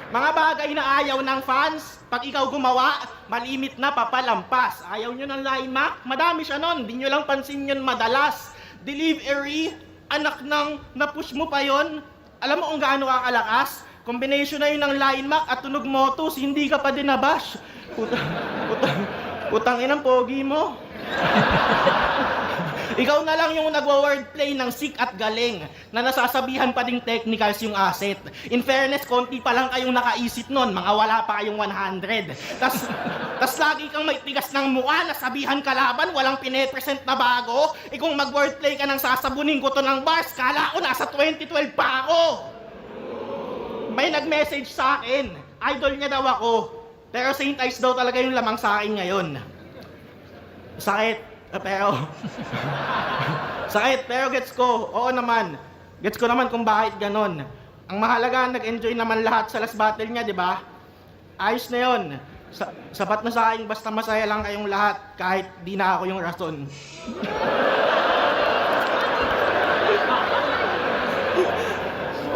Mga bagay na ayaw ng fans, pag ikaw gumawa, malimit na papalampas. Ayaw nyo ng line Mac? Madami siya nun, di nyo lang pansin yun madalas. Delivery, anak ng napush mo pa yon. Alam mo kung gaano kakalakas? Combination na yun ng line Mac at tunog motos, hindi ka pa din nabash. Putang inang pogi mo. Ikaw na lang yung nagwa-wordplay ng sick at galing na nasasabihan pa ding technicals yung asset. In fairness, konti pa lang kayong nakaisip nun, mga wala pa kayong 100. Tas lagi kang may tigas ng mukha, nasabihan kalaban, walang pinepresent na bago. Kung mag-wordplay ka ng sasabunin ko to ng bars, kala ko nasa 2012 pa ako. May nag-message sa akin, idol niya daw ako, pero Saint Ice daw talaga yung lamang sa akin ngayon. Sakit. Sakit, pero gets ko. Oo naman. Gets ko naman kung bakit ganon. Ang mahalaga, nag-enjoy naman lahat sa last battle niya, di ba? Ayos na yun. Sapat na sa akin, basta masaya lang kayong lahat, kahit di na ako yung rason.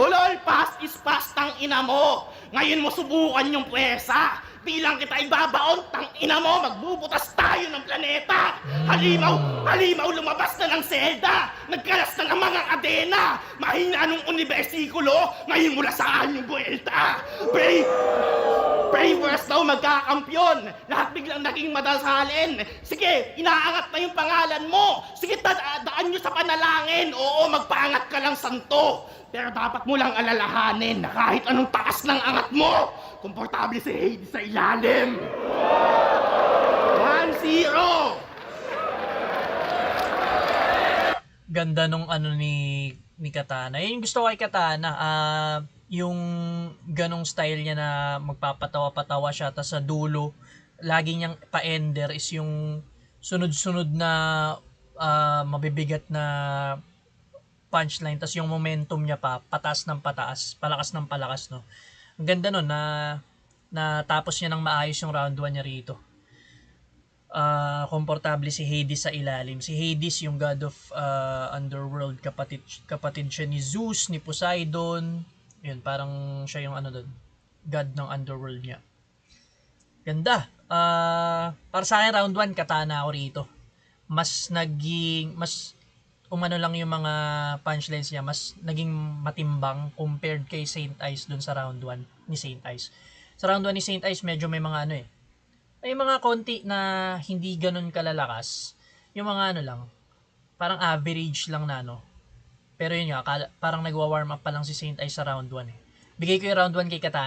Ulol, past is past, tang ina mo. Ngayon mo subukan yung pwesa. Bilang kita ibabaon, tang ina mo, magbubutas tayo ng planeta. Halimaw lumabas na ng selda. Nagkalas na ng mga kadena. Mahina nung unibersikulo, ngayon mula saan yung buelta. Pray for us daw magkakampyon. Lahat biglang naging madalsalin. Sige, inaangat na yung pangalan mo. Sige, daan nyo sa panalangin. Oo, magpaangat ka lang santo. Pero dapat mo lang alalahanin na kahit anong taas ng angat mo, komportable si Hades sa ilalim. 1-0. Ganda nung ano ni Katana. Yun yung gusto ko kay Katana. Yung ganong style niya na magpapatawa-patawa siya, tapos sa dulo, lagi niyang pa-ender is yung sunod-sunod na mabibigat na punchline, tapos yung momentum niya pa, pataas ng pataas, palakas ng palakas, no? Ang ganda nun, natapos niya ng maayos yung round 1 niya rito. Komportable si Hades sa ilalim. Si Hades, yung god of underworld, kapatid siya ni Zeus, ni Poseidon. Yun, parang siya yung ano doon, god ng underworld niya. Ganda. Para sa akin, round 1, Katana ako rito. Mas umano lang yung mga punchlines niya, mas naging matimbang compared kay Saint Ice dun sa round 1 ni Saint Ice. Sa round 1 ni Saint Ice, medyo may mga ano may mga konti na hindi ganun kalalakas. Yung mga ano lang, parang average lang na Pero yun nga, parang nagwa-warm up pa lang si Saint Ice sa round 1 Bigay ko yung round 1 kay Katana.